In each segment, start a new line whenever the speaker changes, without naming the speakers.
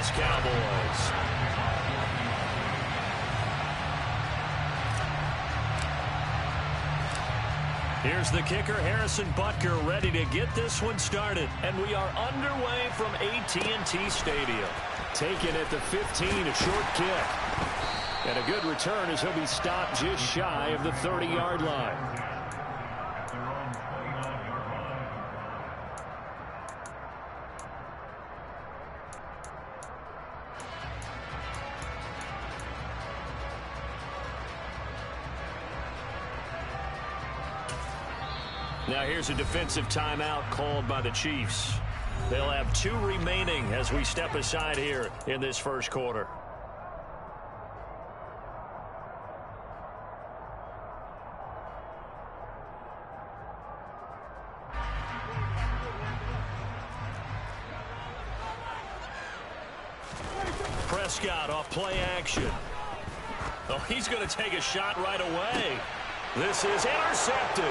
Dallas Cowboys. Here's the kicker, Harrison Butker, ready to get this one started. And we are underway from AT&T Stadium. Taken at the 15, a short kick. And a good return as he'll be stopped just shy of the 30-yard line. Now here's a defensive timeout called by the Chiefs. They'll have 2 remaining as we step aside here in this first quarter. Prescott off play action. Oh, he's going to take a shot right away. This is intercepted.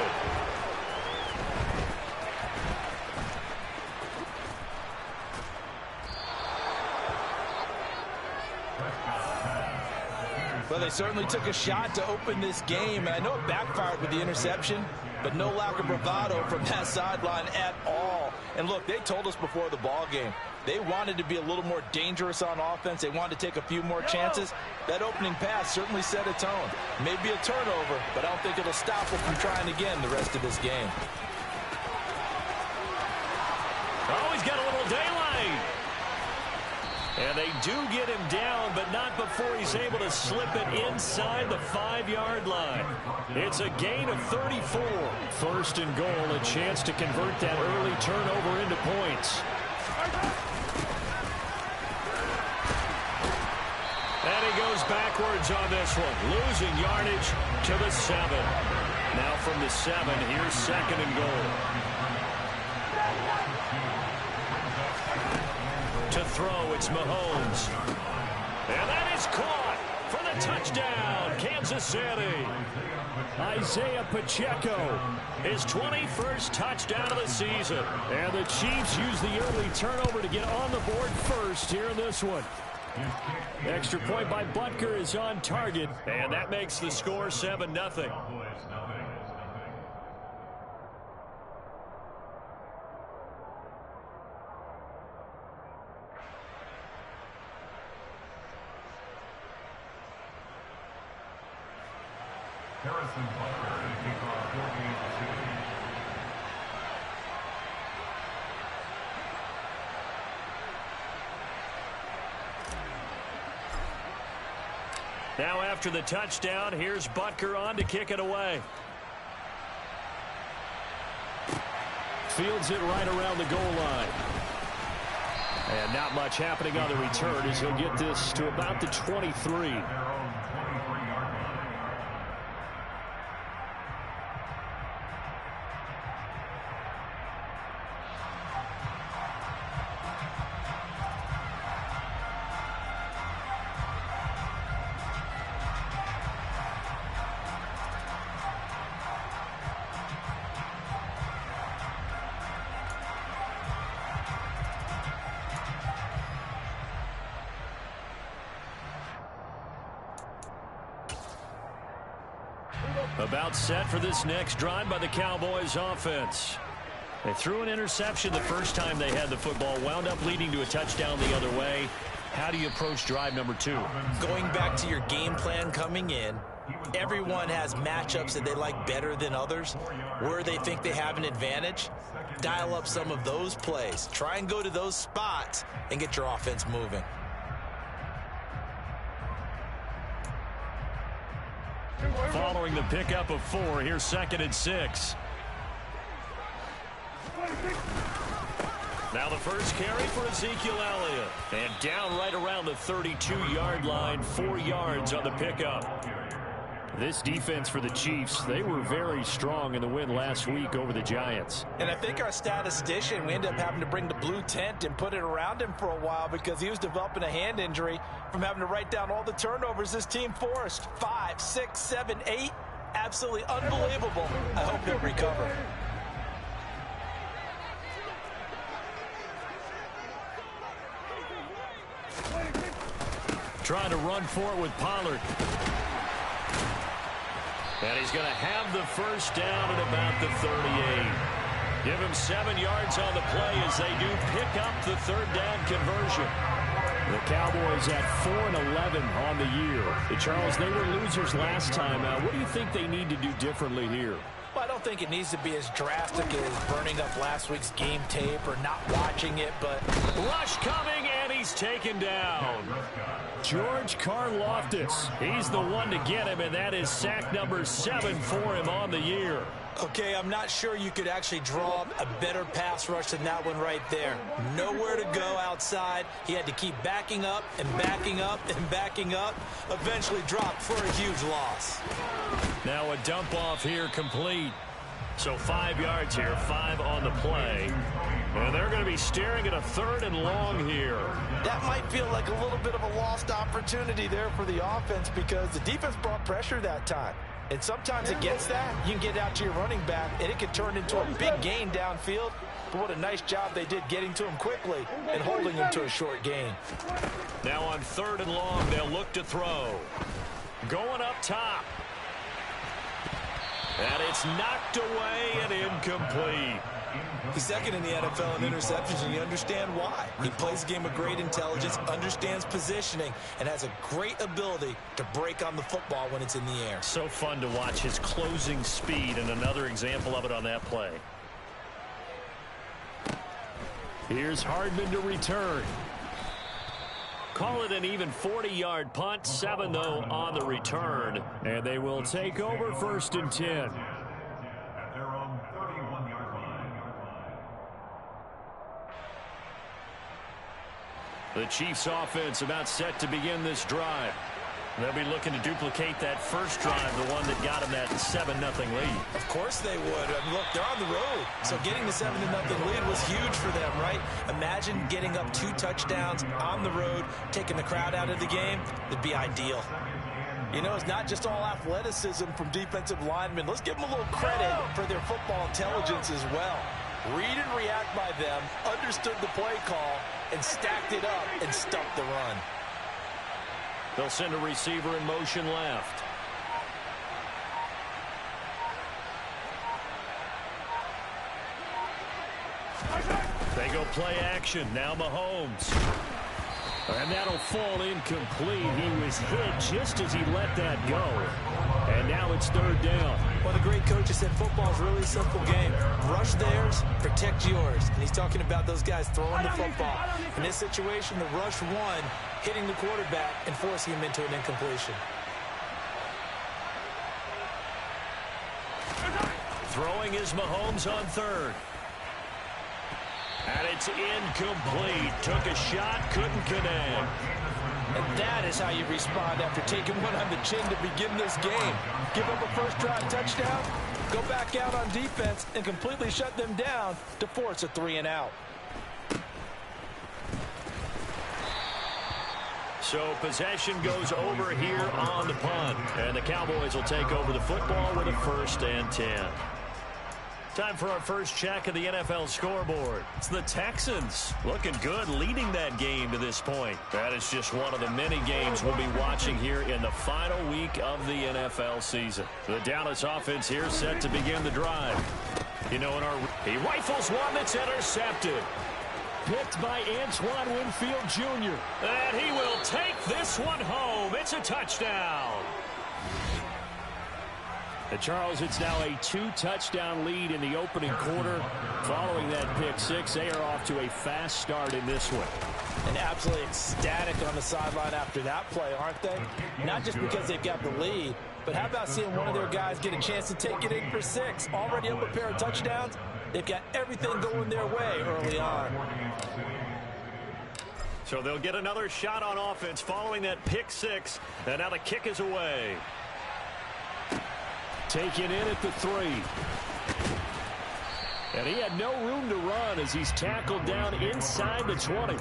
Well, they certainly took a shot to open this game, and I know it backfired with the interception, but no lack of bravado from that sideline at all. And look, they told us before the ball game, they wanted to be a little more dangerous on offense. They wanted to take a few more chances. That opening pass certainly set a tone. Maybe a turnover, but I don't think it'll stop them from trying again the rest of this game.
Oh, he's got a little daylight. And they do get him down, but not before he's able to slip it inside the 5-yard line. It's a gain of 34. First and goal, a chance to convert that early turnover into points. And he goes backwards on this one, losing yardage to the 7. Now from the 7, here's second and goal. To throw, it's Mahomes. And that is caught for the touchdown, Kansas City. Isaiah Pacheco, his 21st touchdown of the season. And the Chiefs use the early turnover to get on the board first here in this one. Extra point by Butker is on target, and that makes the score 7-0.
Harrison Butker to kick off 14-2.
Now after the touchdown, here's Butker on to kick it away. Fields it right around the goal line. And not much happening on the return as he'll get this to about the 23. About set for this next drive by the Cowboys offense. They threw an interception the first time they had the football, wound up leading to a touchdown the other way. How do you approach drive number 2?
Going back to your game plan coming in, everyone has matchups that they like better than others. Where they think they have an advantage, dial up some of those plays. Try and go to those spots and get your offense moving.
Following the pickup of 4, here's second and 6. Now the first carry for Ezekiel Elliott. And down right around the 32-yard line, 4 yards on the pickup. This defense for the Chiefs, they were very strong in the win last week over the Giants.
And I think our statistician, we ended up having to bring the blue tent and put it around him for a while because he was developing a hand injury from having to write down all the turnovers this team forced. 5, 6, 7, 8. Absolutely unbelievable. I hope he'll recover.
Trying to run for it with Pollard. And he's going to have the first down at about the 38. Give him 7 yards on the play as they do pick up the third down conversion. The Cowboys at 4-11 on the year. Charles, they were losers last time. What do you think they need to do differently here?
Well, I don't think it needs to be as drastic as burning up last week's game tape or not watching it, but...
Rush coming, and he's taken down. George Karlaftis. He's the one to get him, and that is sack number 7 for him on the year.
Okay, I'm not sure you could actually draw up a better pass rush than that one right there. Nowhere to go outside. He had to keep backing up and backing up and backing up. Eventually dropped for a huge loss.
Now a dump off here complete. So 5 yards here, 5 on the play. And they're going to be staring at a 3rd and long here.
That might feel like a little bit of a lost opportunity there for the offense because the defense brought pressure that time. And sometimes against that, you can get out to your running back, and it can turn into a big gain downfield. But what a nice job they did getting to him quickly and holding him to a short gain.
Now on 3rd and long, they'll look to throw. Going up top. And it's knocked away and incomplete.
He's second in the NFL in interceptions, and you understand why. He plays a game of great intelligence, understands positioning, and has a great ability to break on the football when it's in the air.
So fun to watch his closing speed, and another example of it on that play. Here's Hardman to return. Call it an even 40-yard punt, 7 though on the return, and they will take over 1st and 10.
At their own 31-yard line.
The Chiefs offense about set to begin this drive. They'll be looking to duplicate that first drive, the one that got them that 7-0 lead.
Of course they would. I mean, look, they're on the road. So getting the 7-0 lead was huge for them, right? Imagine getting up 2 touchdowns on the road, taking the crowd out of the game. It'd be ideal. You know, it's not just all athleticism from defensive linemen. Let's give them a little credit for their football intelligence as well. Read and react by them, understood the play call, and stacked it up and stuffed the run.
They'll send a receiver in motion left. They go play action. Now Mahomes. And that'll fall incomplete. He was hit just as he let that go. And now it's 3rd down.
Well, the great coach has said football is really a simple game. Rush theirs, protect yours. And he's talking about those guys throwing the football. In this situation, the rush one, hitting the quarterback and forcing him into an incompletion.
Throwing is Mahomes on 3rd. And it's incomplete. Took a shot, couldn't connect.
And that is how you respond after taking one on the chin to begin this game. Give up a first-drive touchdown, go back out on defense, and completely shut them down to force a 3-and-out.
So possession goes over here on the punt. And the Cowboys will take over the football with a 1st and 10. Time for our first check of the NFL scoreboard. It's the Texans looking good, leading that game to this point. That is just one of the many games we'll be watching here in the final week of the NFL season. The Dallas offense here set to begin the drive. You know, he rifles one that's intercepted. Picked by Antoine Winfield Jr. And he will take this one home. It's a touchdown. Charles, it's now a 2-touchdown lead in the opening quarter. Following that pick six, they are off to a fast start in this one.
And absolutely ecstatic on the sideline after that play, aren't they? Not just because they've got the lead, but how about seeing one of their guys get a chance to take it in for 6? Already up a pair of touchdowns. They've got everything going their way early on.
So they'll get another shot on offense following that pick six. And now the kick is away. Taken in at the 3. And he had no room to run as he's tackled down inside the 20.
At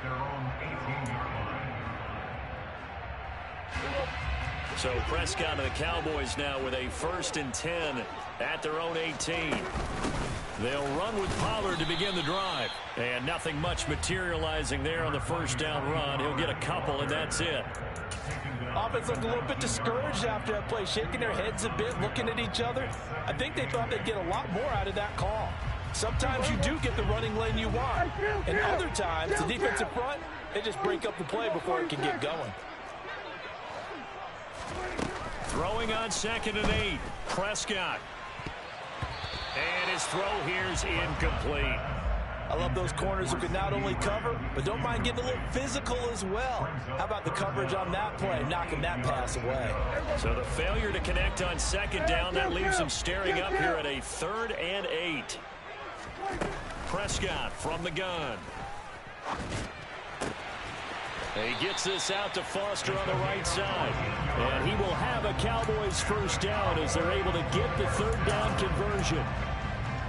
their own 18-yard line.
So Prescott and the Cowboys now with a 1st and 10 at their own 18. They'll run with Pollard to begin the drive. And nothing much materializing there on the first down run. He'll get a couple, and that's it.
Offense looked a little bit discouraged after that play, shaking their heads a bit, looking at each other. I think they thought they'd get a lot more out of that call. Sometimes you do get the running lane you want. And other times, the defensive front, they just break up the play before it can get going.
Throwing on 2nd and 8. Prescott. And his throw here's incomplete.
I love those corners who can not only cover, but don't mind getting a little physical as well. How about the coverage on that play, knocking that pass away?
So the failure to connect on 2nd down, that leaves him staring up here at a 3rd and 8. Prescott from the gun. He gets this out to Foster on the right side. And he will have a Cowboys first down as they're able to get the 3rd down conversion.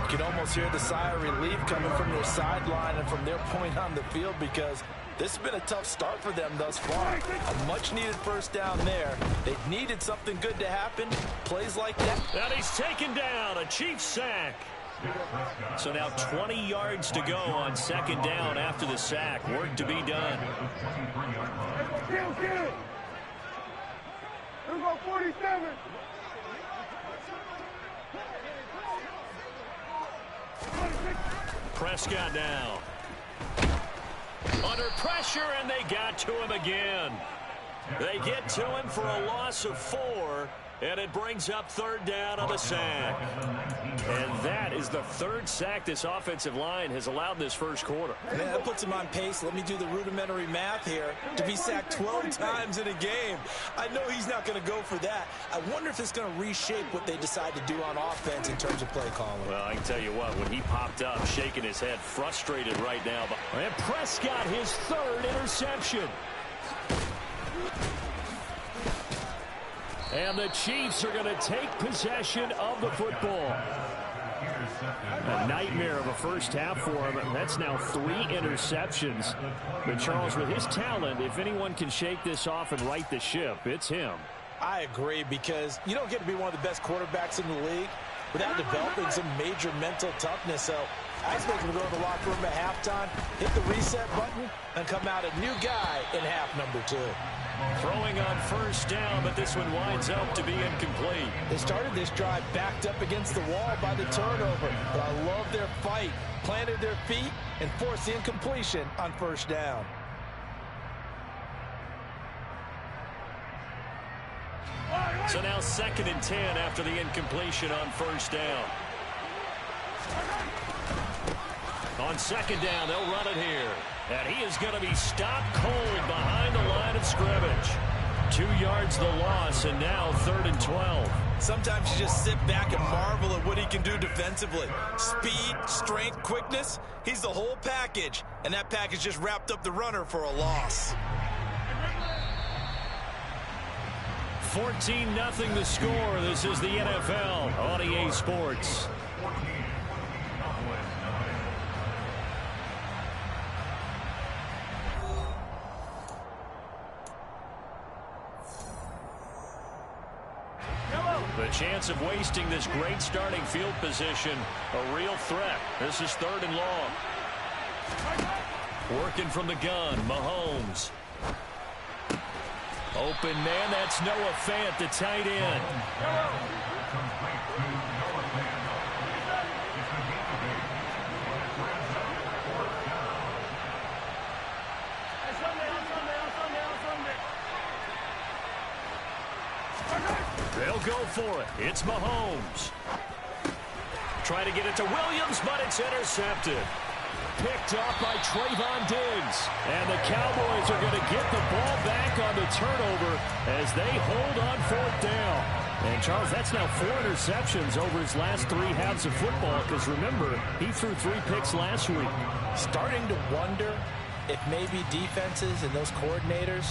You can almost hear the sigh of relief coming from their sideline and from their point on the field, because this has been a tough start for them thus far. A much-needed first down there. They needed something good to happen. Plays like that.
And he's taken down. A Chiefs sack. So now 20 yards to go on 2nd down after the sack. Work to be done.
Here we go, 47.
Prescott now. Under pressure, and they got to him again. They get to him for a loss of 4. And it brings up 3rd down on the sack. And that is the 3rd sack this offensive line has allowed in this first quarter.
Man, that puts him on pace. Let me do the rudimentary math here. To be sacked 12 times in a game. I know he's not going to go for that. I wonder if it's going to reshape what they decide to do on offense in terms of play calling.
Well, I can tell you what, when he popped up, shaking his head, frustrated right now. And Prescott, his 3rd interception. And the Chiefs are going to take possession of the football. A nightmare of a first half for him. That's now 3 interceptions. But Charles, with his talent, if anyone can shake this off and right the ship, it's him.
I agree, because you don't get to be one of the best quarterbacks in the league without developing some major mental toughness. So I expect him to go to the locker room at halftime, hit the reset button, and come out a new guy in half number 2.
Throwing on 1st down, but this one winds up to be incomplete.
They started this drive backed up against the wall by the turnover, but I love their fight. Planted their feet and forced the incompletion on 1st down.
So now 2nd and 10 after the incompletion on 1st down. On 2nd down, they'll run it here. And he is going to be stopped cold behind the line of scrimmage. 2 yards the loss, and now 3rd and 12.
Sometimes you just sit back and marvel at what he can do defensively. Speed, strength, quickness, he's the whole package. And that package just wrapped up the runner for a loss.
14-0 the score. This is the NFL on EA Sports. The chance of wasting this great starting field position, a real threat. This is 3rd and long. Working from the gun, Mahomes. Open man, that's Noah Fant, the tight end. They'll go for it. It's Mahomes. Trying to get it to Williams, but it's intercepted. Picked off by Trayvon Diggs. And the Cowboys are going to get the ball back on the turnover as they hold on 4th down. And, Charles, that's now 4 interceptions over his last 3 halves of football, because, remember, he threw 3 picks last week.
Starting to wonder if maybe defenses and those coordinators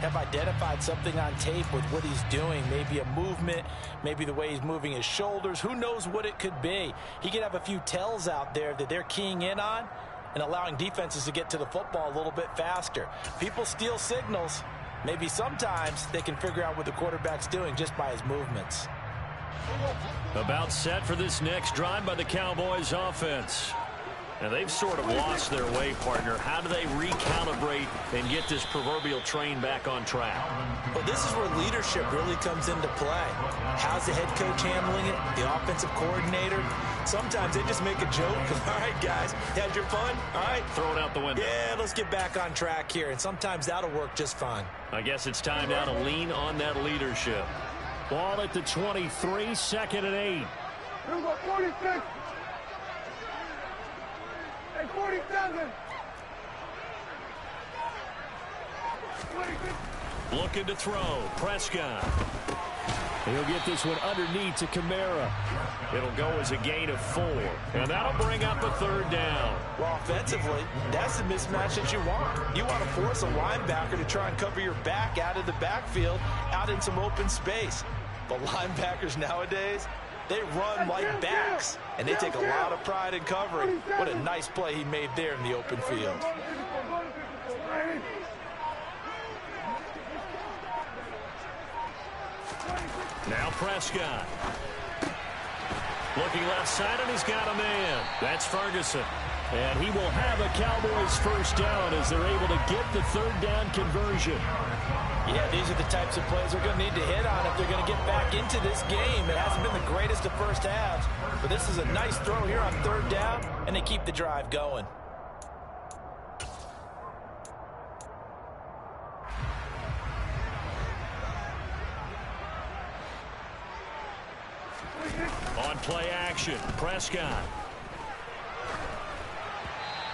have identified something on tape with what he's doing. Maybe a movement, maybe the way he's moving his shoulders. Who knows what it could be? He could have a few tells out there that they're keying in on and allowing defenses to get to the football a little bit faster. People steal signals. Maybe sometimes they can figure out what the quarterback's doing just by his movements.
About set for this next drive by the Cowboys offense. And they've sort of lost their way, partner. How do they recalibrate and get this proverbial train back on track?
Well, this is where leadership really comes into play. How's the head coach handling it? The offensive coordinator? Sometimes they just make a joke. All right, guys, you had your fun? All right.
Throw it out the window.
Yeah, let's get back on track here. And sometimes that'll work just fine.
I guess it's time now to lean on that leadership. Ball at the 23, second and 8.
Number 46. And 47. 26.
Looking to throw. Prescott. He'll get this one underneath to Kamara. It'll go as a gain of 4. And that'll bring up a third down.
Well, offensively, that's the mismatch that you want. You want to force a linebacker to try and cover your back out of the backfield, out in some open space. But linebackers nowadays, they run like backs, and they take a lot of pride in covering. What a nice play he made there in the open field.
Now Prescott. Looking left side, and he's got a man. That's Ferguson. And he will have a Cowboys first down as they're able to get the third down conversion.
Yeah, these are the types of plays they're going to need to hit on if they're going to get back into this game. It hasn't been the greatest of first halves, but this is a nice throw here on third down, and they keep the drive going.
On play action, Prescott.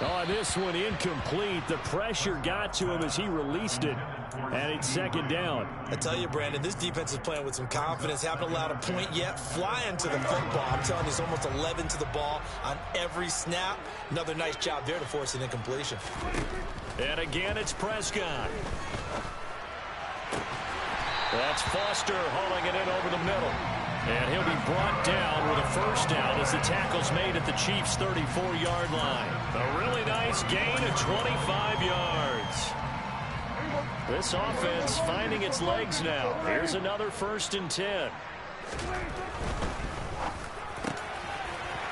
Oh, this one incomplete. The pressure got to him as he released it. And it's second down.
I tell you, Brandon, this defense is playing with some confidence. Haven't allowed a point yet. Flying to the football. I'm telling you, it's almost 11 to the ball on every snap. Another nice job there to force an incompletion.
And again, it's Prescott. That's Foster hauling it in over the middle. And he'll be brought down with a first down as the tackle's made at the Chiefs' 34-yard line. A really nice gain of 25 yards. This offense finding its legs now. Here's another 1st and 10.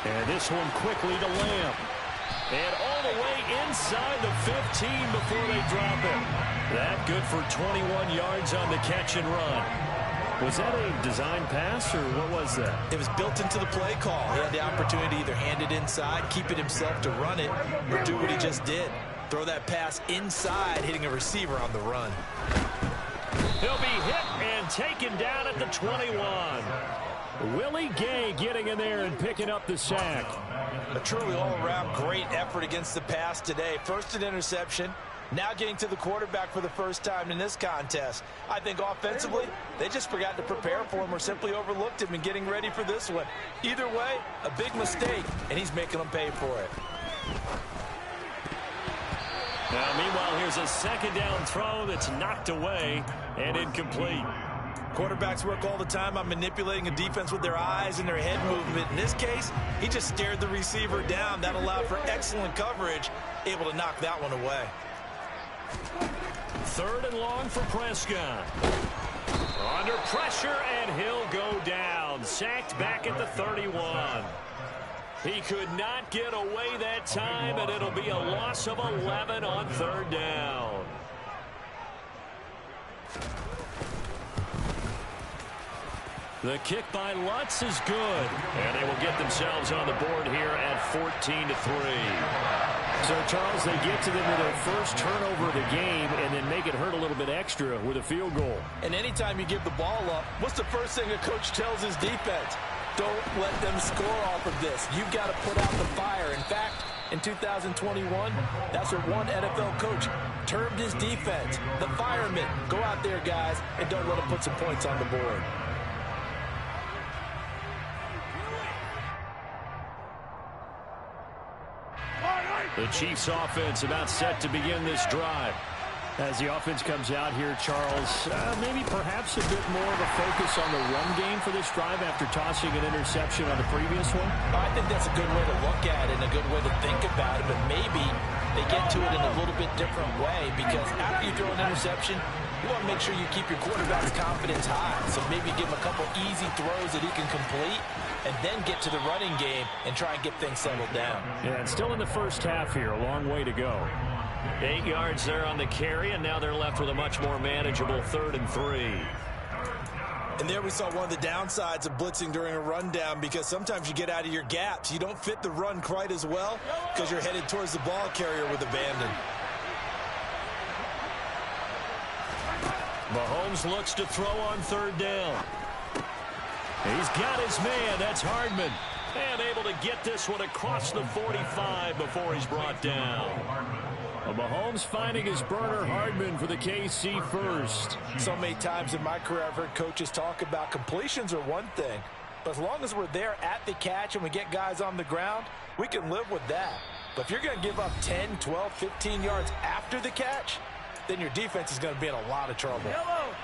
And this one quickly to Lamb. And all the way inside the 15 before they drop it. That good for 21 yards on the catch and run. Was that a design pass, or what was that?
It was built into the play call. He had the opportunity to either hand it inside, keep it himself to run it, or do what he just did. Throw that pass inside, hitting a receiver on the run.
He'll be hit and taken down at the 21. Willie Gay getting in there and picking up the sack.
A truly all-around great effort against the pass today. First an interception, now getting to the quarterback for the first time in this contest. I think offensively, they just forgot to prepare for him or simply overlooked him in getting ready for this one. Either way, a big mistake, and he's making them pay for it.
Now, meanwhile, here's a second down throw that's knocked away and incomplete.
Quarterbacks work all the time on manipulating a defense with their eyes and their head movement. In this case, he just stared the receiver down. That allowed for excellent coverage, able to knock that one away.
3rd and long for Prescott. Under pressure, and he'll go down. Sacked back at the 31. He could not get away that time, and it'll be a loss of 11 on 3rd down. The kick by Lutz is good, and they will get themselves on the board here at 14-3. So, Charles, they get to them with their first turnover of the game and then make it hurt a little bit extra with a field goal.
And anytime you give the ball up, what's the first thing a coach tells his defense? Don't let them score off of this. You've got to put out the fire. In fact, in 2021, that's what one NFL coach termed his defense. The firemen. Go out there, guys, and don't let them put some points on the board.
The Chiefs offense about set to begin this drive. As the offense comes out here, Charles, maybe perhaps a bit more of a focus on the run game for this drive after tossing an interception on the previous one?
I think that's a good way to look at it and a good way to think about it, but maybe they get to it in a little bit different way, because after you throw an interception, you want to make sure you keep your quarterback's confidence high. So maybe give him a couple easy throws that he can complete, and then get to the running game and try and get things settled down.
Yeah, and still in the first half here, a long way to go. 8 yards there on the carry, and now they're left with a much more manageable 3rd and 3.
And there we saw one of the downsides of blitzing during a rundown, because sometimes you get out of your gaps. You don't fit the run quite as well because you're headed towards the ball carrier with abandon.
Mahomes looks to throw on 3rd down. He's got his man. That's Hardman. And able to get this one across the 45 before he's brought down. Mahomes finding his burner, Hardman, for the KC first.
So many times in my career I've heard coaches talk about completions are one thing, but as long as we're there at the catch and we get guys on the ground, we can live with that. But if you're going to give up 10, 12, 15 yards after the catch, then your defense is going to be in a lot of trouble.
Yellow.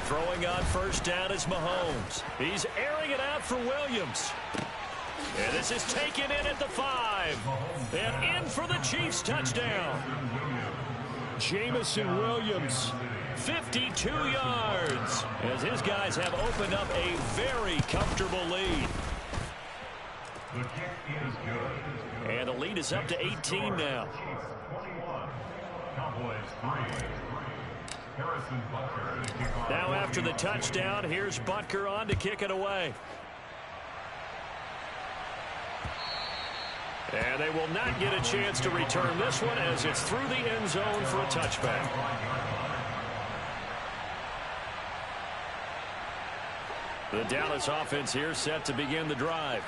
Throwing on 1st down is Mahomes. He's airing it out for Williams. And this is taken in at the 5. And in for the Chiefs touchdown. Jamison Williams, 52 yards, as his guys have opened up a very comfortable lead.
The kick is good.
And the lead is up to 18 now.
21. Cowboys 3. Harrison Butker to kick off.
Now after the touchdown, here's Butker on to kick it away. And they will not get a chance to return this one, as it's through the end zone for a touchback. The Dallas offense here set to begin the drive.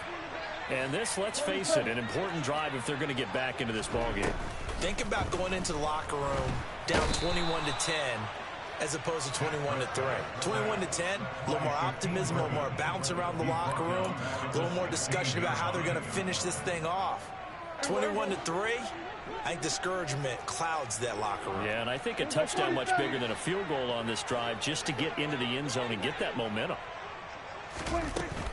And this, let's face it, an important drive if they're going to get back into this ballgame.
Think about going into the locker room down 21-10 as opposed to 21-3. 21-10, a little more optimism, a little more bounce around the locker room, a little more discussion about how they're going to finish this thing off. 21-3, I think discouragement clouds that locker room.
Yeah, and I think a touchdown much bigger than a field goal on this drive just to get into the end zone and get that momentum.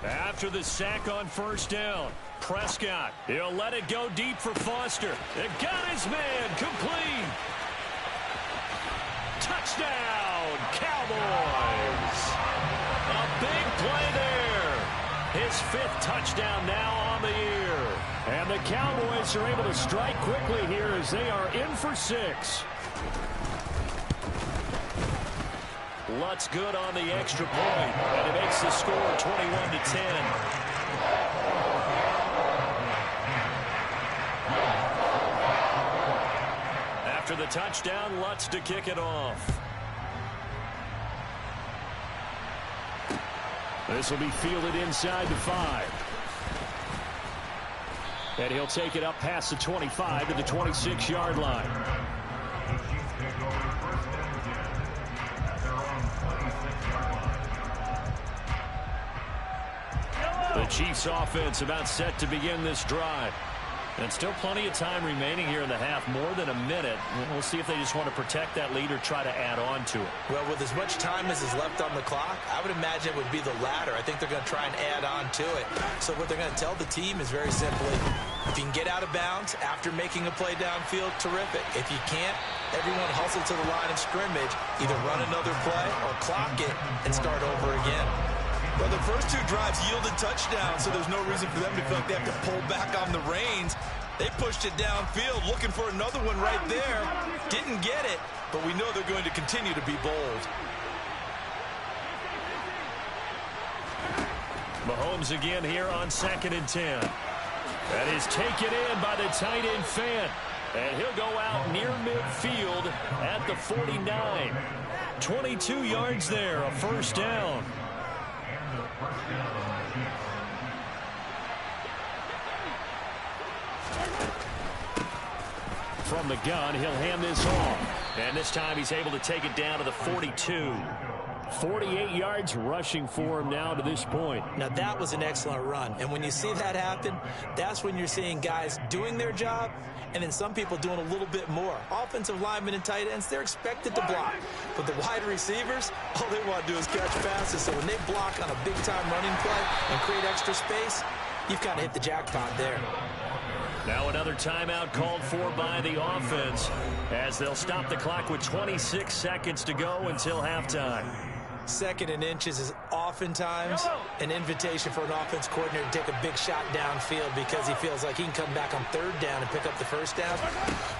After the sack on 1st down, Prescott, he'll let it go deep for Foster. It got his man, complete. Touchdown, Cowboys. A big play there. His 5th touchdown now on the year. And the Cowboys are able to strike quickly here as they are in for 6. Lutz good on the extra point, and it makes the score 21-10. After the touchdown, Lutz to kick it off. This will be fielded inside the 5. And he'll take it up past the 25 to the 26-yard line. The Chiefs offense about set to begin this drive. And still plenty of time remaining here in the half, more than a minute. We'll see if they just want to protect that lead or try to add on to it.
Well, with as much time as is left on the clock, I would imagine it would be the latter. I think they're going to try and add on to it. So what they're going to tell the team is very simply, if you can get out of bounds after making a play downfield, terrific. If you can't, everyone hustle to the line of scrimmage, either run another play or clock it and start over again. Well, the first 2 drives yielded touchdowns, so there's no reason for them to feel like they have to pull back on the reins. They pushed it downfield, looking for another one right there. Didn't get it, but we know they're going to continue to be bold.
Mahomes again here on 2nd and 10. That is taken in by the tight end Fant. And he'll go out near midfield at the 49. 22 yards there, a 1st down. From the gun, he'll hand this off. And this time he's able to take it down to the 42. 48 yards rushing for him now to this point.
Now, that was an excellent run. And when you see that happen, that's when you're seeing guys doing their job and then some people doing a little bit more. Offensive linemen and tight ends, they're expected to block. But the wide receivers, all they want to do is catch passes. So when they block on a big-time running play and create extra space, you've kind of hit the jackpot there.
Now another timeout called for by the offense as they'll stop the clock with 26 seconds to go until halftime.
Second and inches is oftentimes an invitation for an offense coordinator to take a big shot downfield because he feels like he can come back on third down and pick up the first down.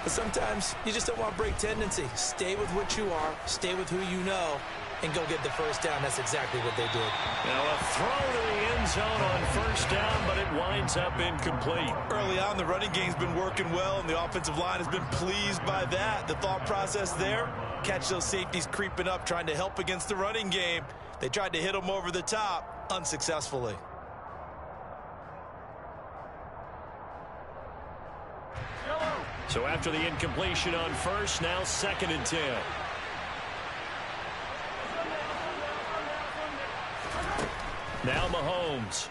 But sometimes you just don't want to break tendency. Stay with what you are, stay with who you know, and go get the first down. That's exactly what they did.
Now a throw to the end zone on first down, but it winds up incomplete.
Early on, the running game's been working well, and the offensive line has been pleased by that. The thought process there, catch those safeties creeping up, trying to help against the running game. They tried to hit them over the top, unsuccessfully.
So after the incompletion on first, now 2nd and 10. Now Mahomes.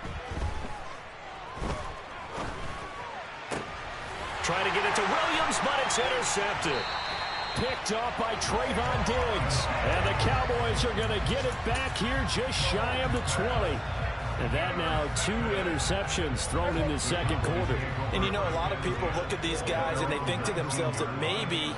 Trying to get it to Williams, but it's intercepted. Picked off by Trayvon Diggs. And the Cowboys are going to get it back here just shy of the 20. And that now 2 interceptions thrown in the second quarter.
And you know, a lot of people look at these guys and they think to themselves that maybe,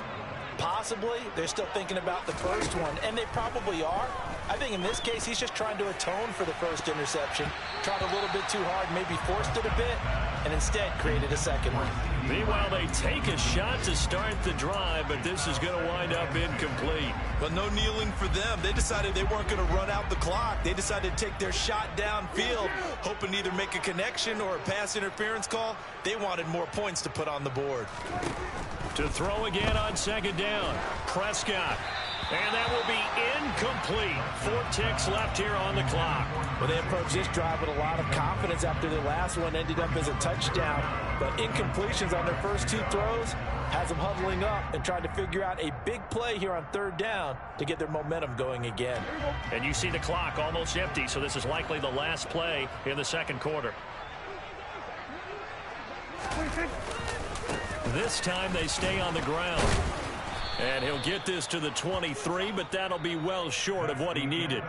possibly, they're still thinking about the first one. And they probably are. I think in this case, he's just trying to atone for the first interception. Tried a little bit too hard, maybe forced it a bit, and instead created a second one.
Meanwhile, they take a shot to start the drive, but this is going to wind up incomplete.
But no kneeling for them. They decided they weren't going to run out the clock. They decided to take their shot downfield, hoping to either make a connection or a pass interference call. They wanted more points to put on the board.
To throw again on second down, Prescott. And that will be incomplete. 4 ticks left here on the clock.
Well, they approached this drive with a lot of confidence after the last one ended up as a touchdown. But incompletions on their first 2 throws has them huddling up and trying to figure out a big play here on third down to get their momentum going again.
And you see the clock almost empty, so this is likely the last play in the second quarter. This time they stay on the ground. And he'll get this to the 23, but that'll be well short of what he needed.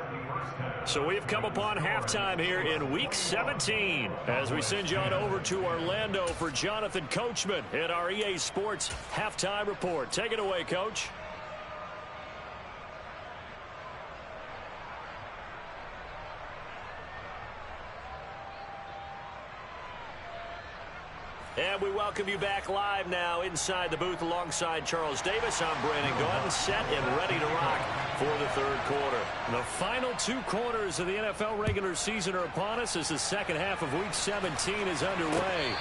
So we've come upon halftime here in Week 17 as we send you on over to Orlando for Jonathan Coachman in our EA Sports Halftime Report. Take it away, Coach. And we welcome you back live now inside the booth alongside Charles Davis. I'm Brandon Gordon, set and ready to rock for the third quarter. The final 2 quarters of the NFL regular season are upon us as the second half of Week 17 is underway.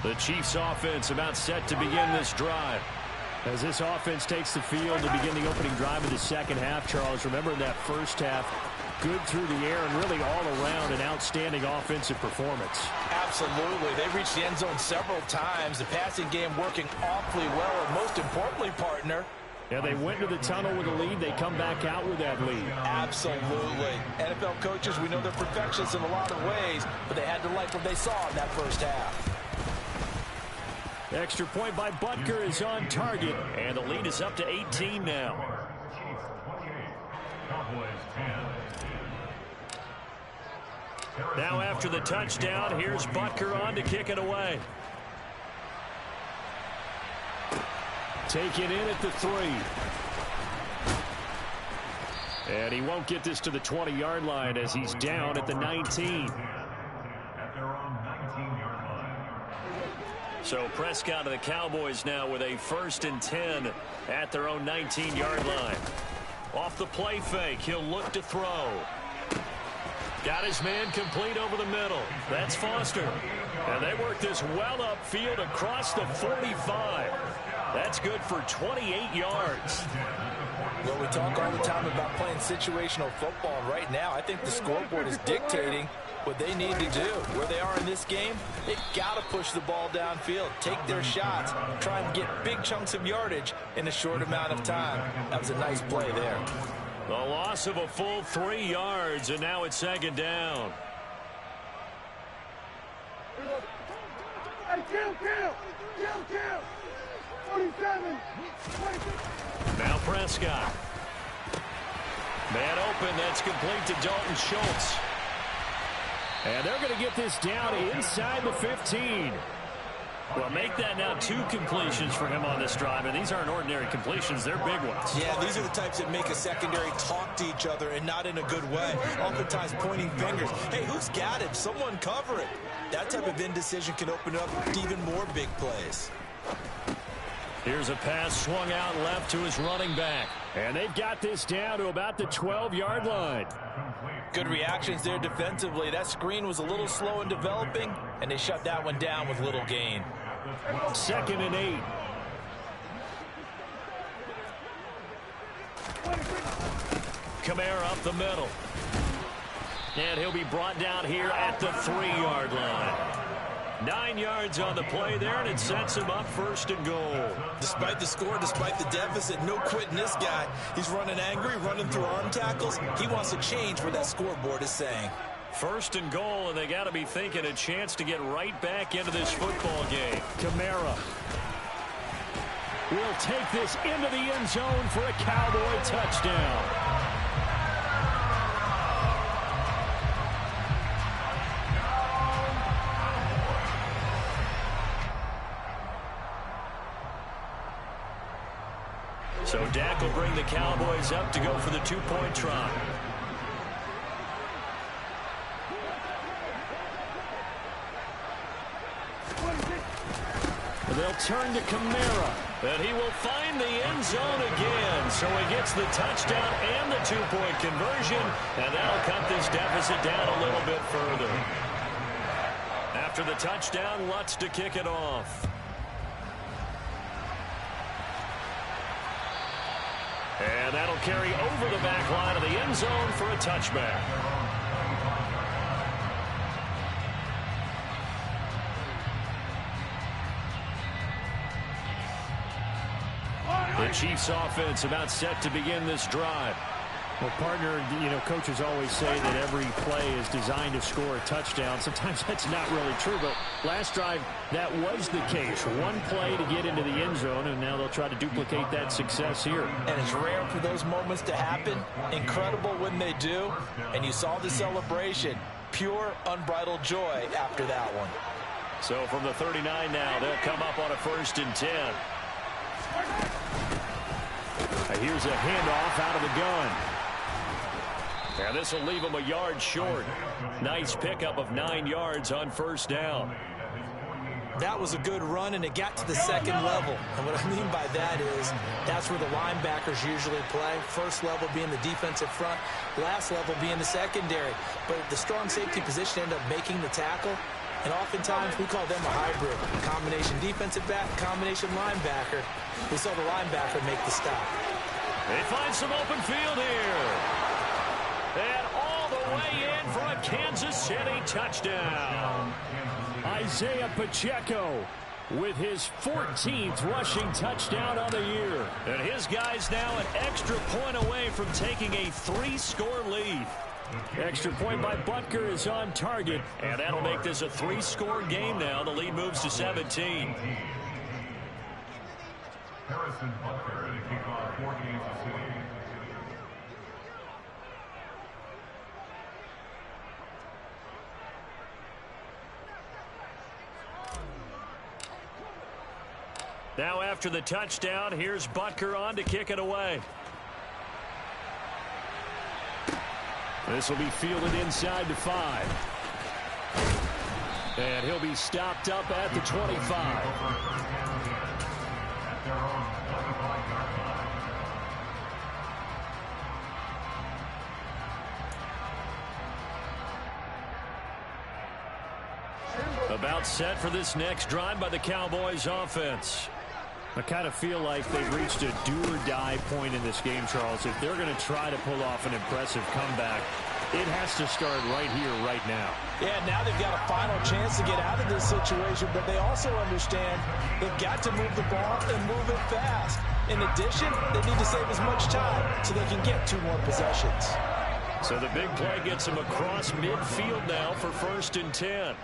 The Chiefs offense about set to begin this drive. As this offense takes the field to begin the opening drive of the second half, Charles, remember in that first half, good through the air and really all around an outstanding offensive performance.
Absolutely. They reached the end zone several times. The passing game working awfully well, and most importantly, partner,
yeah, they went to the tunnel with a lead. They come back out with that lead.
Absolutely. NFL coaches, we know they're perfectionists in a lot of ways, but they had to like what they saw in that first half.
Extra point by Butker is on target, and the lead is up to 18 now. Now after the touchdown, here's Butker on to kick it away. Taken in at the 3. And he won't get this to the 20-yard line as he's down at the 19. So Prescott of the Cowboys now with a 1st and 10 at their own 19-yard line. Off the play fake, he'll look to throw. Got his man complete over the middle. That's Foster. And they work this well upfield across the 45. That's good for 28 yards.
Well, we talk all the time about playing situational football. Right now, I think the scoreboard is dictating what they need to do. Where they are in this game, they've got to push the ball downfield, take their shots, try and get big chunks of yardage in a short amount of time. That was a nice play there.
The loss of a full 3 yards, and now it's second down.
Hey, kill! 47!
Now Prescott. Man open, that's complete to Dalton Schultz. And they're going to get this down inside the 15. Well, make that now 2 completions for him on this drive, and these aren't ordinary completions. They're big ones.
Yeah, these are the types that make a secondary talk to each other, and not in a good way. Oftentimes pointing fingers. Hey, who's got it? Someone cover it. That type of indecision can open up even more big plays.
Here's a pass swung out left to his running back. And they've got this down to about the 12-yard line.
Good reactions there defensively. That screen was a little slow in developing, and they shut that one down with little gain.
2nd and 8. Kamara up the middle. And he'll be brought down here at the 3-yard line. 9 yards on the play there, and it sets him up 1st and goal.
Despite the score, despite the deficit, no quitting this guy. He's running angry, running through arm tackles. He wants to change what that scoreboard is saying.
1st and goal, and they got to be thinking a chance to get right back into this football game. Kamara will take this into the end zone for a Cowboy touchdown. So Dak will bring the Cowboys up to go for the 2-point try. They'll turn to Kamara, and he will find the end zone again. So he gets the touchdown and the 2-point conversion, and that'll cut this deficit down a little bit further. After the touchdown, Lutz to kick it off. And that'll carry over the back line of the end zone for a touchback. The Chiefs offense about set to begin this drive.
Well, partner, coaches always say that every play is designed to score a touchdown. Sometimes that's not really true, but last drive, that was the case. One play to get into the end zone, and now they'll try to duplicate that success here.
And it's rare for those moments to happen. Incredible when they do. And you saw the celebration. Pure, unbridled joy after that one.
So from the 39 now, they'll come up on a 1st and 10. Here's a handoff out of the gun. And this will leave him a yard short. Nice pickup of 9 yards on 1st down.
That was a good run, and it got to the 2nd level. And what I mean by that is that's where the linebackers usually play. 1st level being the defensive front, last level being the secondary. But the strong safety position ended up making the tackle. And oftentimes we call them a hybrid. Combination defensive back, combination linebacker. We saw the linebacker make the stop.
They find some open field here. And all the way in for a Kansas City touchdown.
Isaiah Pacheco with his 14th rushing touchdown on the year.
And his guys now an extra point away from taking a 3-score lead.
Extra point by Butker is on target.
And that'll make this a 3-score game now. The lead moves to 17.
Harrison Butker to kick off for Kansas City.
Now after the touchdown, here's Butker on to kick it away.
This will be fielded inside the 5. And he'll be stopped up at the 25.
About set for this next drive by the Cowboys offense.
I kind of feel like they've reached a do-or-die point in this game, Charles. If they're going to try to pull off an impressive comeback, It has to start right here, right now.
Yeah, now they've got a final chance to get out of this situation, but they also understand they've got to move the ball and move it fast. In addition, they need to save as much time so they can get 2 more possessions.
So the big play gets them across midfield now for 1st and 10.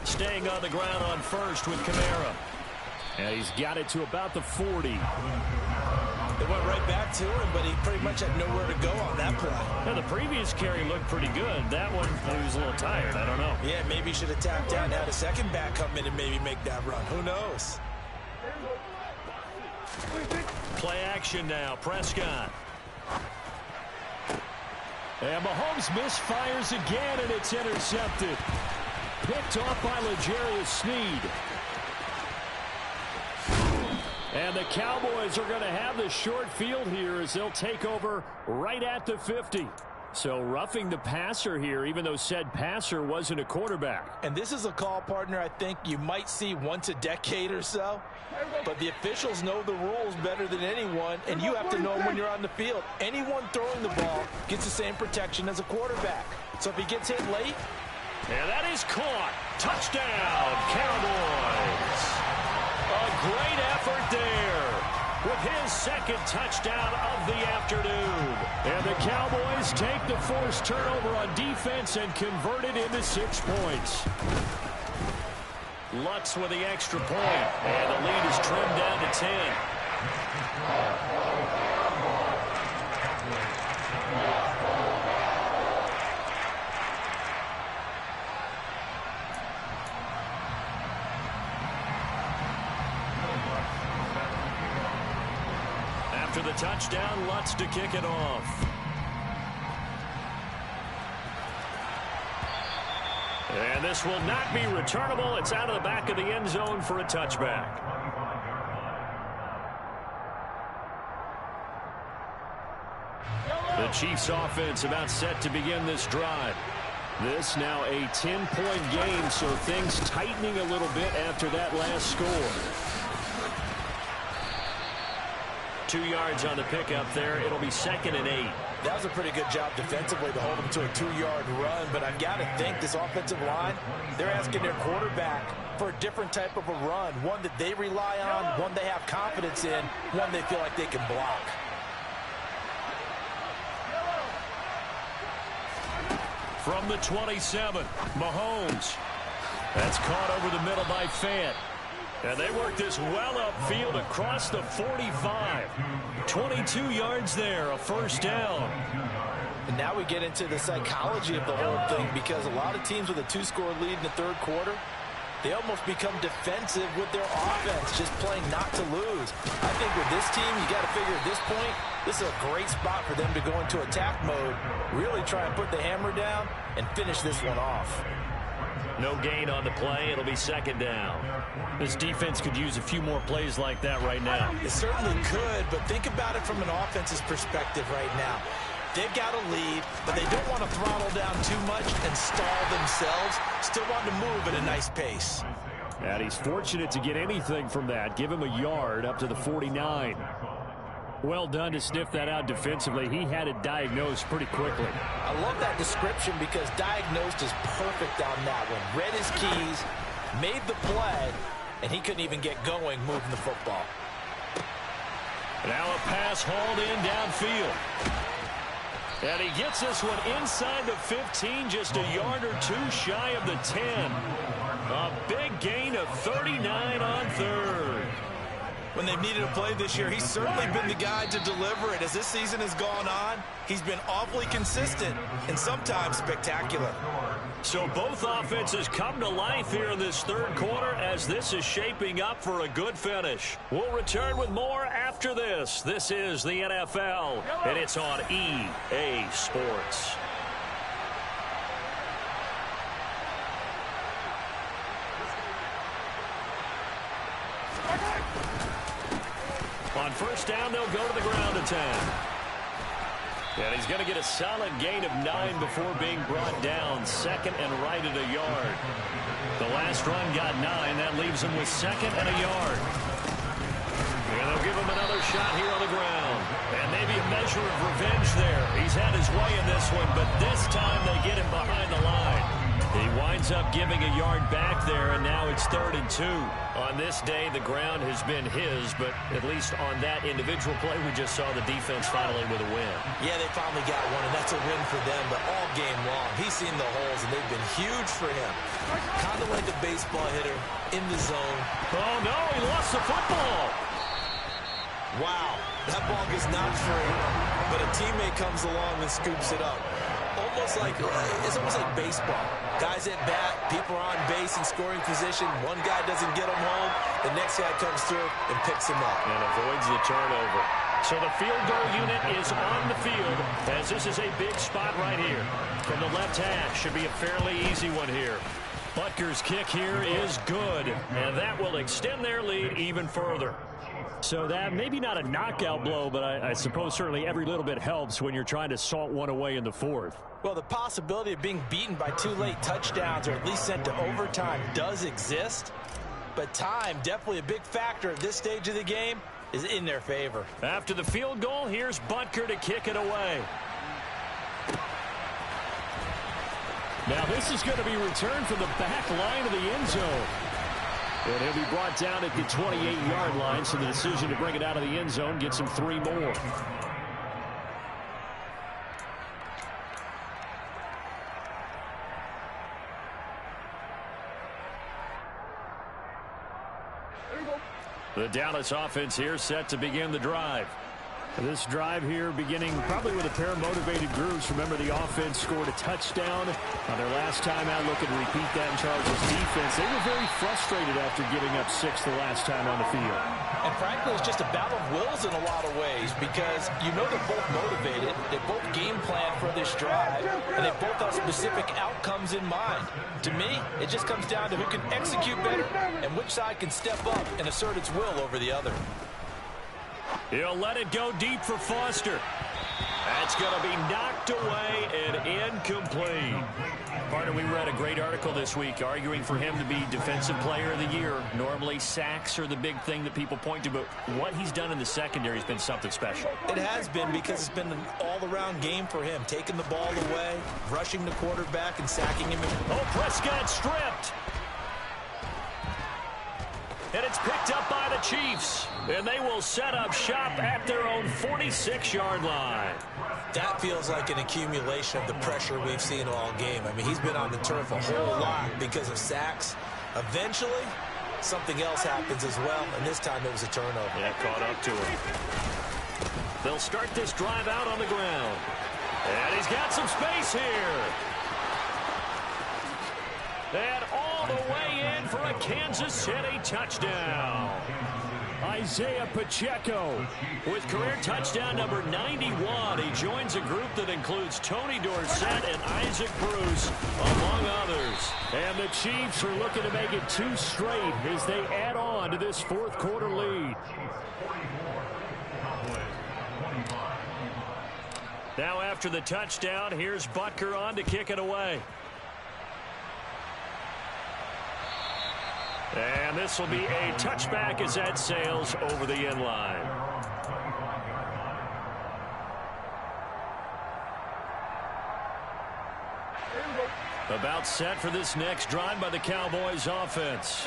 Staying on the ground on 1st with Kamara.
And he's got it to about the 40.
They went right back to him, but he pretty much had nowhere to go on that play.
Now, the previous carry looked pretty good. That one, he was a little tired. I don't know.
Yeah, maybe he should have tapped out and had a second back come in and maybe make that run. Who knows?
Play action now. Prescott. And Mahomes misfires again, and it's intercepted. Picked off by L'Jarius Sneed. And the Cowboys are going to have the short field here as they'll take over right at the 50. So roughing the passer here, even though said passer wasn't a quarterback.
And this is a call, partner, I think you might see once a decade or so. But the officials know the rules better than anyone, and you have to know when you're on the field. Anyone throwing the ball gets the same protection as a quarterback. So if he gets hit late.
And that is caught. Touchdown, Cowboys. A great effort there with his 2nd touchdown of the afternoon. And the Cowboys take the forced turnover on defense and convert it into 6 points. Lutz with the extra point. And the lead is trimmed down to 10. After the touchdown, Lutz to kick it off. And this will not be returnable. It's out of the back of the end zone for a touchback. The Chiefs offense about set to begin this drive. This now a 10-point game, so things tightening a little bit after that last score. 2 yards on the pickup there. It'll be 2nd and 8.
That was a pretty good job defensively to hold him to a 2-yard run, but I've got to think this offensive line, they're asking their quarterback for a different type of a run, one that they rely on, one they have confidence in, one they feel like they can block.
From the 27, Mahomes. That's caught over the middle by Fant. And they work this well upfield across the 45. 22 yards there, a 1st down.
And now we get into the psychology of the whole thing, because a lot of teams with a 2-score lead in the 3rd quarter, they almost become defensive with their offense, just playing not to lose. I think with this team, you got to figure at this point, this is a great spot for them to go into attack mode, really try and put the hammer down and finish this one off.
No gain on the play. It'll be 2nd down. This defense could use a few more plays like that right now.
It certainly could, but think about it from an offense's perspective right now. They've got a lead, but they don't want to throttle down too much and stall themselves. Still want to move at a nice pace.
And he's fortunate to get anything from that. Give him a yard up to the 49. Well done to sniff that out defensively. He had it diagnosed pretty quickly.
I love that description because diagnosed is perfect on that one. Read his keys, made the play, and he couldn't even get going moving the football.
Now a pass hauled in downfield. And he gets this one inside the 15, just a yard or 2 shy of the 10. A big gain of 39 on 3rd.
When they've needed a play this year, he's certainly been the guy to deliver it. As this season has gone on, he's been awfully consistent and sometimes spectacular.
So both offenses come to life here in this 3rd quarter as this is shaping up for a good finish. We'll return with more after this. This is the NFL, and it's on EA Sports. On 1st down, they'll go to the ground attack. And he's going to get a solid gain of 9 before being brought down. Second and right at a yard. The last run got 9. That leaves him with second and a yard. And they'll give him another shot here on the ground. And maybe a measure of revenge there. He's had his way in this one, but this time they get him behind the line. He winds up giving a yard back there, and now it's 3rd and 2. On this day, the ground has been his, but at least on that individual play, we just saw the defense finally with a win.
Yeah, they finally got one, and that's a win for them, but all game long, he's seen the holes, and they've been huge for him. Kind of like a baseball hitter in the zone.
Oh, no, he lost the football.
Wow, that ball is not free, but a teammate comes along and scoops it up. It's almost like baseball. Guys at bat, people are on base in scoring position. One guy doesn't get him home. The next guy comes through and picks him up.
And avoids the turnover. So the field goal unit is on the field as this is a big spot right here. From the left hash, should be a fairly easy one here. Butker's kick here is good, and that will extend their lead even further. So that maybe not a knockout blow, but I suppose certainly every little bit helps when you're trying to salt one away in the 4th.
Well, the possibility of being beaten by 2 late touchdowns or at least sent to overtime does exist. But time, definitely a big factor at this stage of the game, is in their favor.
After the field goal, here's Butker to kick it away. Now this is going to be returned from the back line of the end zone. And he'll be brought down at the 28-yard line, so the decision to bring it out of the end zone gets him 3 more. The Dallas offense here set to begin the drive. This drive here beginning probably with a pair of motivated groups. Remember, the offense scored a touchdown on their last time out. Looking to repeat that in Chargers defense. They were very frustrated after giving up 6 the last time on the field.
And frankly, it's just a battle of wills in a lot of ways because you know they're both motivated. They both game plan for this drive, and they both have specific outcomes in mind. To me, it just comes down to who can execute better and which side can step up and assert its will over the other.
He'll let it go deep for Foster. That's going to be knocked away and incomplete. Partner, we read a great article this week arguing for him to be Defensive Player of the Year. Normally, sacks are the big thing that people point to, but what he's done in the secondary has been something special.
It has been because it's been an all-around game for him. Taking the ball away, rushing the quarterback, and sacking him.
Oh, Prescott stripped. And it's picked up by the Chiefs. And they will set up shop at their own 46-yard line.
That feels like an accumulation of the pressure we've seen all game. I mean, he's been on the turf a whole lot because of sacks. Eventually, something else happens as well, and this time it was a turnover.
Yeah, caught up to him. They'll start this drive out on the ground. And he's got some space here. And all the way in for a Kansas City touchdown. Isaiah Pacheco with career touchdown number 91. He joins a group that includes Tony Dorsett and Isaac Bruce, among others. And the Chiefs are looking to make it 2 straight as they add on to this 4th quarter lead. Now after the touchdown, here's Butker on to kick it away. And this will be a touchback as that sails over the end line. About set for this next drive by the Cowboys offense.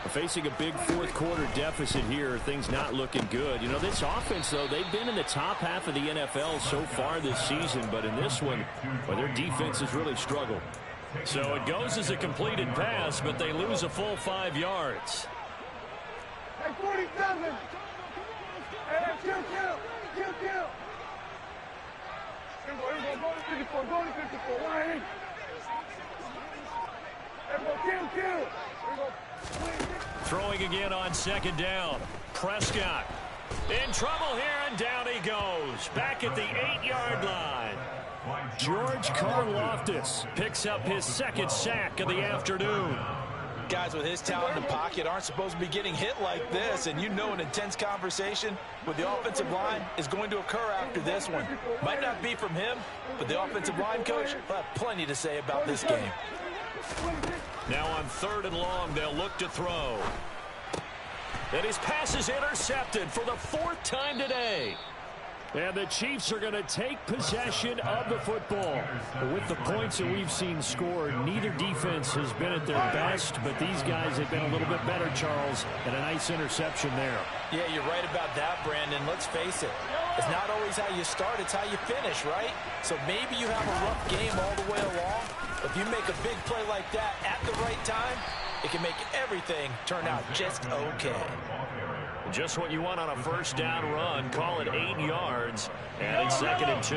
Facing a big 4th quarter deficit here. Things not looking good. You know, this offense, though, they've been in the top half of the NFL so far this season. But in this one, well, their defense has really struggled. So it goes as a completed pass, but they lose a full 5 yards.
Hey, 47! Hey, kill! Go to 54, why? Kill!
Throwing again on 2nd down. Prescott in trouble here, and down he goes. Back at the 8-yard line. George Karlaftis picks up his 2nd sack of the afternoon.
Guys with his talent in the pocket aren't supposed to be getting hit like this, and you know an intense conversation with the offensive line is going to occur after this one. Might not be from him, but the offensive line coach will have plenty to say about this game.
Now on 3rd and long, they'll look to throw. And his pass is intercepted for the 4th time today. And the Chiefs are going to take possession of the football. With the points that we've seen scored, neither defense has been at their best, but these guys have been a little bit better, Charles, and a nice interception there.
Yeah, you're right about that, Brandon. Let's face it. It's not always how you start, it's how you finish, right? So maybe you have a rough game all the way along. If you make a big play like that at the right time, it can make everything turn out just okay.
Just what you want on a 1st down run. Call it 8 yards. And it's 2nd and 2.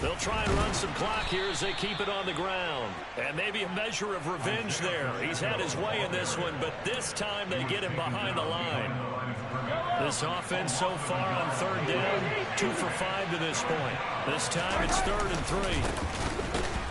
They'll try and run some clock here as they keep it on the ground. And maybe a measure of revenge there. He's had his way in this one, but this time they get him behind the line. This offense so far on 3rd down, 2 for 5 to this point. This time it's 3rd and 3.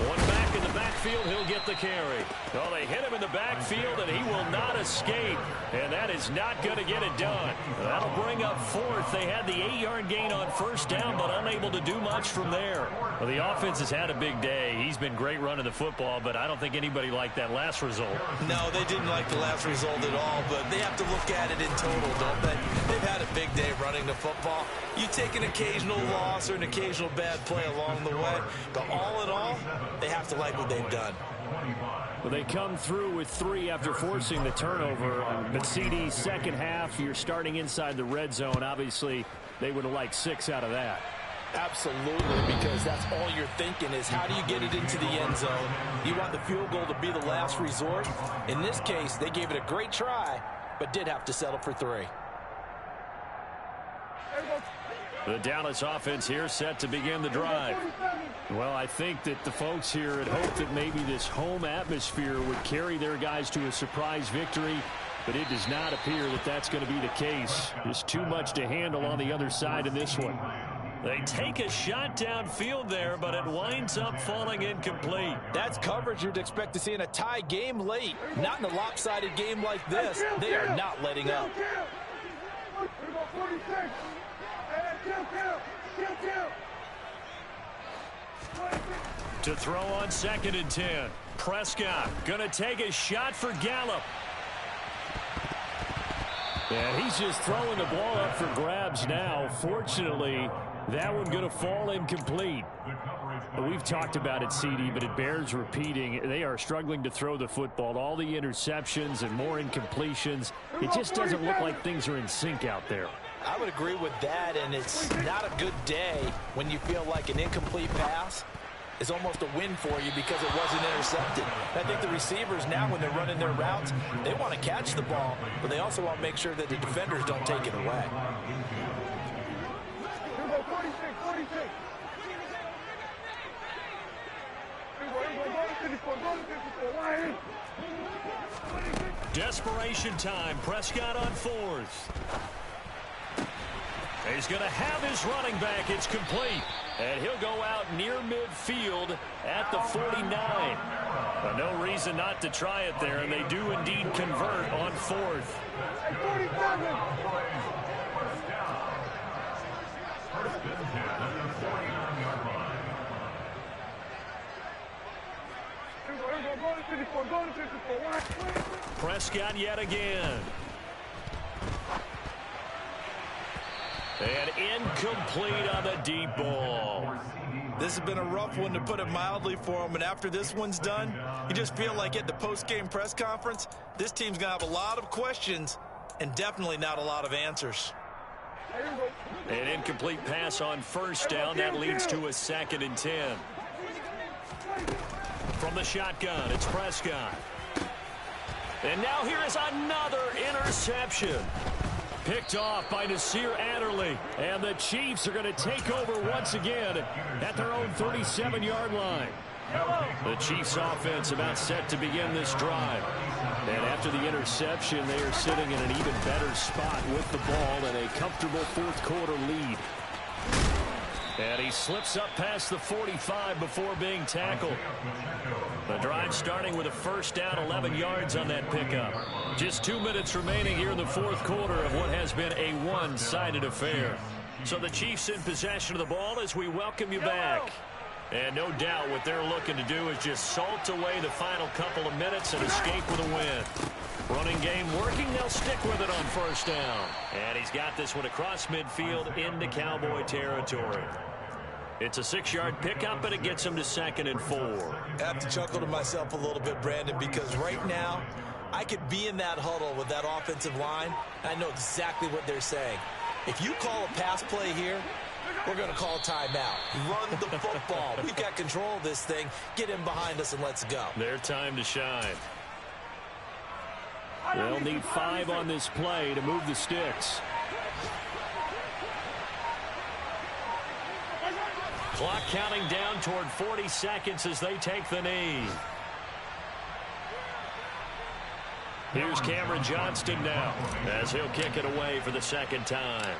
One back in the backfield, he'll get the carry. Well, they hit him in the backfield, and he will not escape. And that is not going to get it done. That'll bring up 4th. They had the 8-yard gain on 1st down, but unable to do much from there. Well, the offense has had a big day. He's been great running the football, but I don't think anybody liked that last result.
No, they didn't like the last result at all, but they have to look at it in total, don't they? They've had a big day running the football. You take an occasional loss or an occasional bad play along the way, but all in all, they have to like what they've done.
Well, they come through with 3 after forcing the turnover. But CD, second half, you're starting inside the red zone. Obviously, they would have liked 6 out of that.
Absolutely, because that's all you're thinking is how do you get it into the end zone? You want the field goal to be the last resort. In this case, they gave it a great try, but did have to settle for 3.
The Dallas offense here set to begin the drive. Well, I think that the folks here had hoped that maybe this home atmosphere would carry their guys to a surprise victory, but it does not appear that that's going to be the case. There's too much to handle on the other side in this one.
They take a shot downfield there, but it winds up falling incomplete.
That's coverage you'd expect to see in a tie game late. Not in a lopsided game like this. They are not letting up.
To throw on 2nd and 10. Prescott going to take a shot for Gallup.
And he's just throwing the ball up for grabs now. Fortunately, that one going to fall incomplete. We've talked about it, CD, but it bears repeating. They are struggling to throw the football. All the interceptions and more incompletions. It just doesn't look like things are in sync out there.
I would agree with that, and it's not a good day when you feel like an incomplete pass is almost a win for you because it wasn't intercepted. I think the receivers now, when they're running their routes, they want to catch the ball, but they also want to make sure that the defenders don't take it away.
Desperation time. Prescott on 4th. He's going to have his running back. It's complete. And he'll go out near midfield at the 49. But no reason not to try it there, and they do indeed convert on 4th. Prescott yet again. And incomplete on the deep ball.
This has been a rough one, to put it mildly, for him. And after this one's done, you just feel like at the post-game press conference, this team's going to have a lot of questions and definitely not a lot of answers.
An incomplete pass on 1st down. That leads to a 2nd and 10. From the shotgun, it's Prescott. And now here is another interception. Picked off by Nasir Adderley. And the Chiefs are going to take over once again at their own 37-yard line. The Chiefs offense about set to begin this drive. And after the interception, they are sitting in an even better spot with the ball and a comfortable 4th quarter lead. And he slips up past the 45 before being tackled. The drive starting with a first down, 11 yards on that pickup. Just 2 minutes remaining here in the fourth quarter of what has been a one-sided affair. So the Chiefs in possession of the ball as we welcome you back. And no doubt what they're looking to do is just salt away the final couple of minutes and escape with a win. Running game working, they'll stick with it on first down. And he's got this one across midfield into Cowboy territory. It's a 6-yard pickup, and it gets him to 2nd and 4.
I have to chuckle to myself a little bit, Brandon, because right now I could be in that huddle with that offensive line, and I know exactly what they're saying. If you call a pass play here, we're going to call a timeout. Run the football. We've got control of this thing. Get in behind us and let's go.
Their time to shine.
They'll need 5 on this play to move the sticks.
Clock counting down toward 40 seconds as they take the knee. Here's Cameron Johnston now as he'll kick it away for the second time.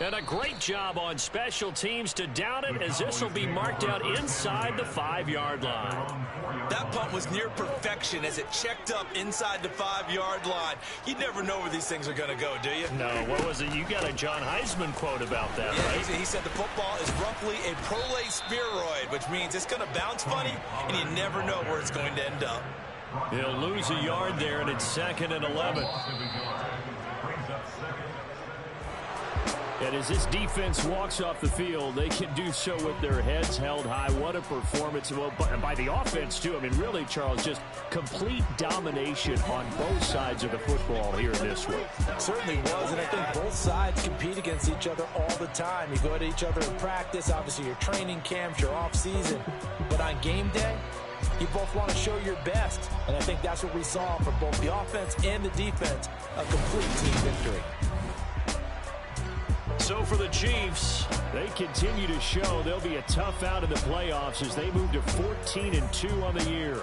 And a great job on special teams to down it, as this will be marked out inside the 5-yard line.
That punt was near perfection as it checked up inside the 5-yard line. You never know where these things are going to go, do you?
No, what was it? You got a John Heisman quote about that,
yeah,
right?
He said the football is roughly a prolate spheroid, which means it's going to bounce funny, and you never know where it's going to end up.
He'll lose a yard there, and it's 2nd and 11.
And as this defense walks off the field, they can do so with their heads held high. What a performance. Well, by the offense, too. I mean, really, Charles, just complete domination on both sides of the football here in this one.
It certainly was, and I think both sides compete against each other all the time. You go at each other in practice, obviously your training camps, your off-season. But on game day, you both want to show your best. And I think that's what we saw from both the offense and the defense, a complete team victory.
So for the Chiefs,
they continue to show they'll be a tough out in the playoffs as they move to 14-2 on the year.